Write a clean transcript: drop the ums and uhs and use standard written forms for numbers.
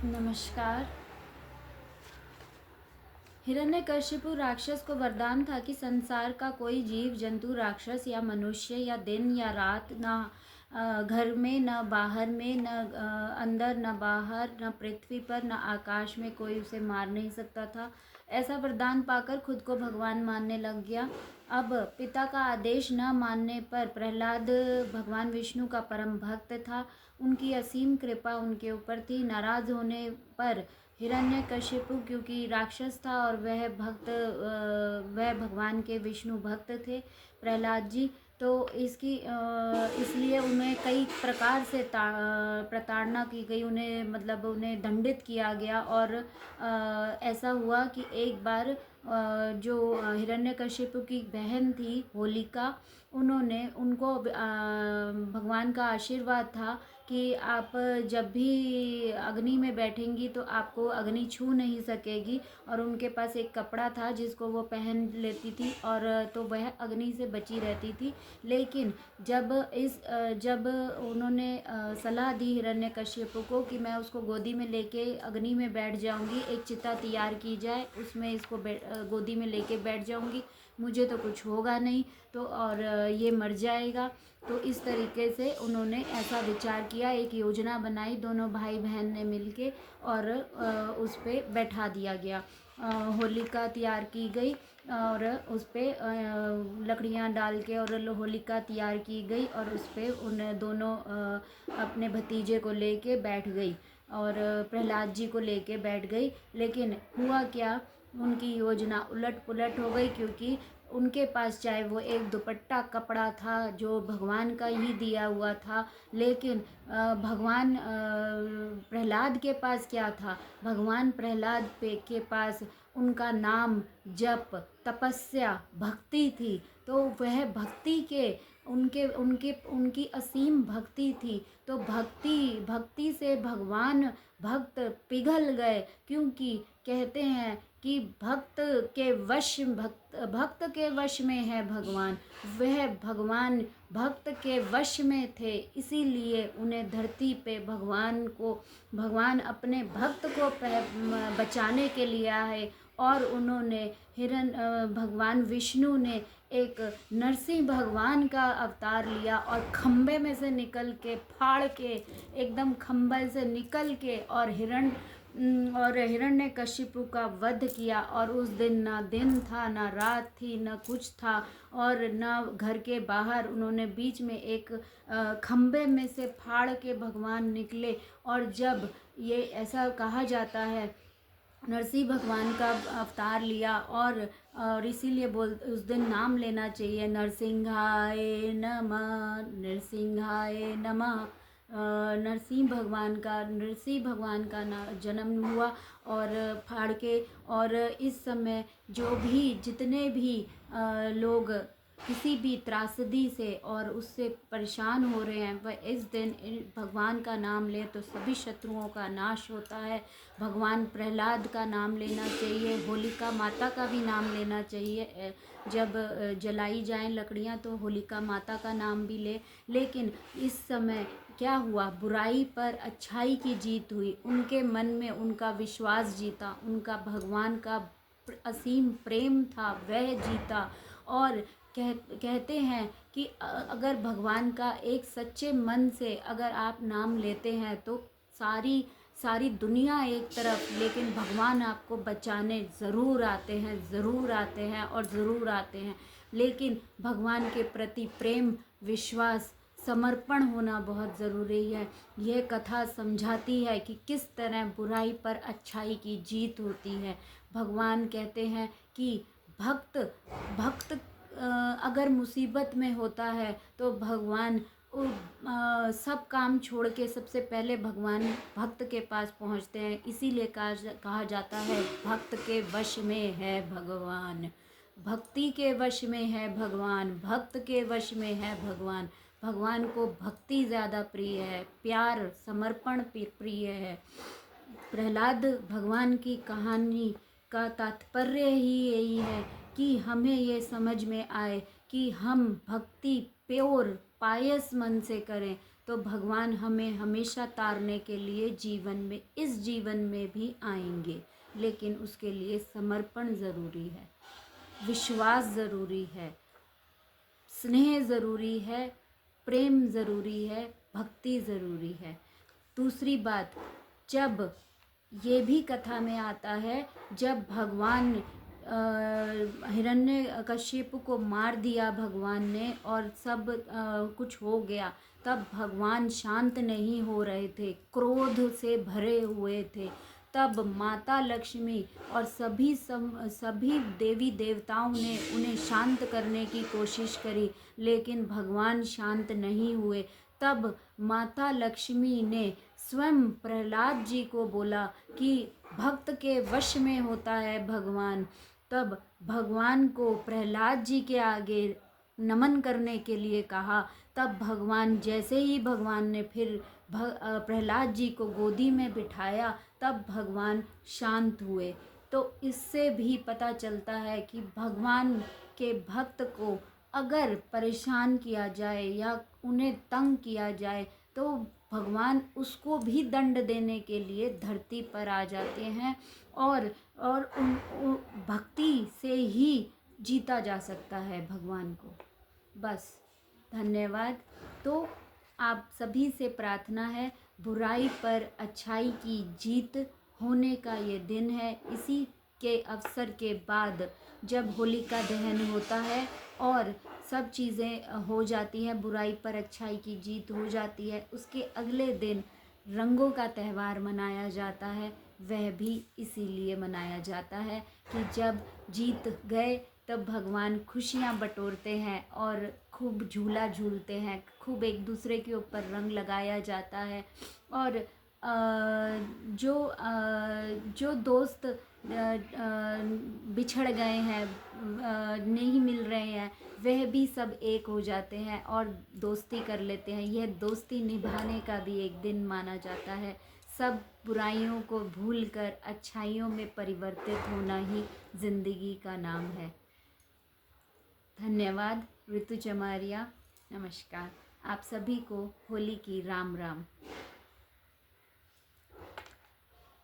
नमस्कार। हिरण्यकशिपु राक्षस को वरदान था कि संसार का कोई जीव जंतु, राक्षस या मनुष्य या दिन या रात, न घर में न बाहर में, न अंदर न बाहर, न पृथ्वी पर न आकाश में कोई उसे मार नहीं सकता था। ऐसा वरदान पाकर खुद को भगवान मानने लग गया। अब पिता का आदेश न मानने पर प्रहलाद भगवान विष्णु का परम भक्त था। उनकी असीम कृपा उनके ऊपर थी। नाराज होने पर हिरण्यकशिपु, क्योंकि राक्षस था और वह भगवान के विष्णु भक्त थे प्रहलाद जी, तो इसलिए उन्हें कई प्रकार से प्रताड़ना की गई। उन्हें दंडित किया गया। और ऐसा हुआ कि एक बार जो हिरण्यकशिपु की बहन थी होलिका, उन्होंने उनको भगवान का आशीर्वाद था कि आप जब भी अग्नि में बैठेंगी तो आपको अग्नि छू नहीं सकेगी। और उनके पास एक कपड़ा था जिसको वो पहन लेती थी, और तो वह अग्नि से बची रहती थी। लेकिन जब उन्होंने सलाह दी हिरण्यकशिपु को कि मैं उसको गोदी में लेके अग्नि में बैठ जाऊंगी, एक चिता तैयार की जाए, उसमें इसको गोदी में लेके बैठ जाऊंगी, मुझे तो कुछ होगा नहीं, तो और ये मर जाएगा। तो इस तरीके से उन्होंने ऐसा विचार किया, एक योजना बनाई दोनों भाई बहन ने मिलके, और उस पर बैठा दिया गया। होलिका तैयार की गई और उस पर लकड़ियाँ डाल के और होलिका तैयार की गई, और उस पर उन दोनों अपने भतीजे को लेके बैठ गई और प्रहलाद जी को लेके बैठ गई। लेकिन हुआ क्या, उनकी योजना उलट पुलट हो गई, क्योंकि उनके पास चाहे वो एक दुपट्टा कपड़ा था जो भगवान का ही दिया हुआ था, लेकिन भगवान प्रहलाद के पास क्या था? भगवान प्रहलाद के पास उनका नाम, जप, तपस्या, भक्ति थी। तो वह भक्ति के उनके उनके उनकी असीम भक्ति थी। तो भक्ति से भक्त पिघल गए, क्योंकि कहते हैं कि भक्त के वश में है भगवान। वह भगवान भक्त के वश में थे, इसीलिए उन्हें धरती पे भगवान अपने भक्त को बचाने के लिए आए। और उन्होंने भगवान विष्णु ने एक नरसिंह भगवान का अवतार लिया और खम्बे में से निकल के, फाड़ के, एकदम खम्बे से निकल के, और हिरण्यकशिपु का वध किया। और उस दिन ना दिन था, ना रात थी, ना कुछ था, और ना घर के बाहर। उन्होंने बीच में एक खम्बे में से फाड़ के भगवान निकले। और जब ये ऐसा कहा जाता है, नरसिंह भगवान का अवतार लिया, और इसीलिए उस दिन नाम लेना चाहिए, नरसिंहाय नमः, नरसिंहाय नमः। नरसिंह भगवान का जन्म हुआ और फाड़ के। और इस समय जितने भी लोग किसी भी त्रासदी से और उससे परेशान हो रहे हैं, वह इस दिन भगवान का नाम ले तो सभी शत्रुओं का नाश होता है। भगवान प्रहलाद का नाम लेना चाहिए, होलिका माता का भी नाम लेना चाहिए। जब जलाई जाएं लकड़ियां तो होलिका माता का नाम भी ले। लेकिन इस समय क्या हुआ, बुराई पर अच्छाई की जीत हुई। उनके मन में उनका विश्वास जीता, उनका भगवान का असीम प्रेम था, वह जीता। और कहते हैं कि अगर भगवान का एक सच्चे मन से अगर आप नाम लेते हैं तो सारी दुनिया एक तरफ, लेकिन भगवान आपको बचाने ज़रूर आते हैं, ज़रूर आते हैं और ज़रूर आते हैं। लेकिन भगवान के प्रति प्रेम, विश्वास, समर्पण होना बहुत ज़रूरी है। यह कथा समझाती है कि किस तरह बुराई पर अच्छाई की जीत होती है। भगवान कहते हैं कि भक्त अगर मुसीबत में होता है तो भगवान सब काम छोड़ के सबसे पहले भगवान भक्त के पास पहुंचते हैं। इसीलिए कहा जाता है, भक्त के वश में है भगवान, भक्ति के वश में है भगवान, भक्त के वश में है भगवान। भगवान को भक्ति ज़्यादा प्रिय है, प्यार, समर्पण प्रिय है। प्रहलाद भगवान की कहानी का तात्पर्य ही यही है कि हमें ये समझ में आए कि हम भक्ति प्योर पायस मन से करें, तो भगवान हमें हमेशा तारने के लिए इस जीवन में भी आएंगे, लेकिन उसके लिए समर्पण ज़रूरी है, विश्वास ज़रूरी है, स्नेह ज़रूरी है, प्रेम ज़रूरी है, भक्ति ज़रूरी है। दूसरी बात, जब ये भी कथा में आता है, जब भगवान हिरण्यकशिपु को मार दिया भगवान ने और सब कुछ हो गया, तब भगवान शांत नहीं हो रहे थे, क्रोध से भरे हुए थे। तब माता लक्ष्मी और सभी देवी देवताओं ने उन्हें शांत करने की कोशिश करी, लेकिन भगवान शांत नहीं हुए। तब माता लक्ष्मी ने स्वयं प्रहलाद जी को बोला कि भक्त के वश में होता है भगवान। तब भगवान को प्रहलाद जी के आगे नमन करने के लिए कहा। तब भगवान, जैसे ही भगवान ने फिर प्रहलाद जी को गोदी में बिठाया, तब भगवान शांत हुए। तो इससे भी पता चलता है कि भगवान के भक्त को अगर परेशान किया जाए या उन्हें तंग किया जाए, तो भगवान उसको भी दंड देने के लिए धरती पर आ जाते हैं, और भक्ति से ही जीता जा सकता है भगवान को। बस, धन्यवाद। तो आप सभी से प्रार्थना है, बुराई पर अच्छाई की जीत होने का ये दिन है। इसी के अवसर के बाद जब होलिका दहन होता है और सब चीज़ें हो जाती हैं, बुराई पर अच्छाई की जीत हो जाती है, उसके अगले दिन रंगों का त्यौहार मनाया जाता है। वह भी इसीलिए मनाया जाता है कि जब जीत गए तब भगवान खुशियाँ बटोरते हैं और खूब झूला झूलते हैं, खूब एक दूसरे के ऊपर रंग लगाया जाता है। और जो दोस्त बिछड़ गए हैं, नहीं मिल रहे हैं, वह भी सब एक हो जाते हैं और दोस्ती कर लेते हैं। यह दोस्ती निभाने का भी एक दिन माना जाता है। सब बुराइयों को भूलकर अच्छाइयों में परिवर्तित होना ही जिंदगी का नाम है। धन्यवाद। ऋतु चमारिया, नमस्कार। आप सभी को होली की राम राम।